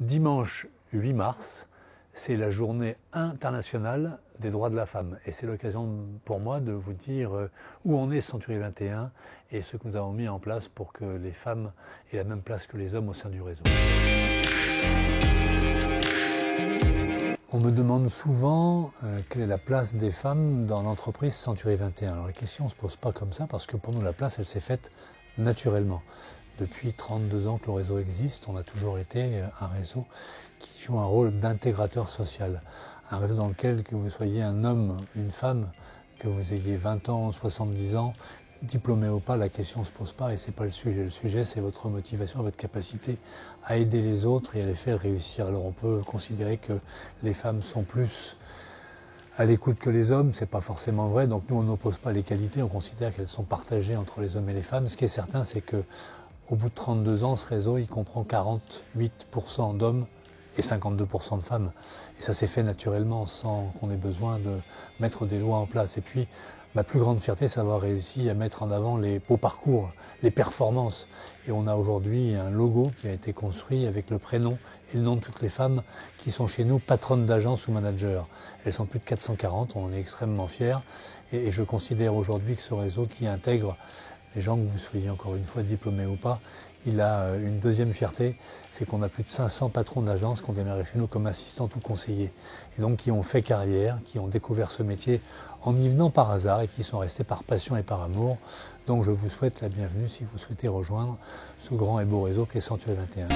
Dimanche 8 mars, c'est la journée internationale des droits de la femme. Et c'est l'occasion pour moi de vous dire où on est Century 21 et ce que nous avons mis en place pour que les femmes aient la même place que les hommes au sein du réseau. On me demande souvent quelle est la place des femmes dans l'entreprise Century 21. Alors la question ne se pose pas comme ça parce que pour nous la place elle s'est faite naturellement. Depuis 32 ans que le réseau existe, on a toujours été un réseau qui joue un rôle d'intégrateur social. Un réseau dans lequel, que vous soyez un homme, une femme, que vous ayez 20 ans, 70 ans, diplômé ou pas, la question ne se pose pas et c'est pas le sujet. Le sujet, c'est votre motivation, votre capacité à aider les autres et à les faire réussir. Alors on peut considérer que les femmes sont plus à l'écoute que les hommes, c'est pas forcément vrai. Donc nous, on n'oppose pas les qualités, on considère qu'elles sont partagées entre les hommes et les femmes. Ce qui est certain, c'est que au bout de 32 ans, ce réseau, il comprend 48% d'hommes et 52% de femmes. Et ça s'est fait naturellement sans qu'on ait besoin de mettre des lois en place. Et puis, ma plus grande fierté, c'est d'avoir réussi à mettre en avant les beaux parcours, les performances. Et on a aujourd'hui un logo qui a été construit avec le prénom et le nom de toutes les femmes qui sont chez nous patronnes d'agence ou managers. Elles sont plus de 440, on en est extrêmement fiers. Et je considère aujourd'hui que ce réseau qui intègre les gens, que vous soyez encore une fois diplômés ou pas, il a une deuxième fierté, c'est qu'on a plus de 500 patrons d'agences qui ont démarré chez nous comme assistants ou conseillers. Et donc qui ont fait carrière, qui ont découvert ce métier en y venant par hasard et qui sont restés par passion et par amour. Donc je vous souhaite la bienvenue si vous souhaitez rejoindre ce grand et beau réseau qu'est Century 21.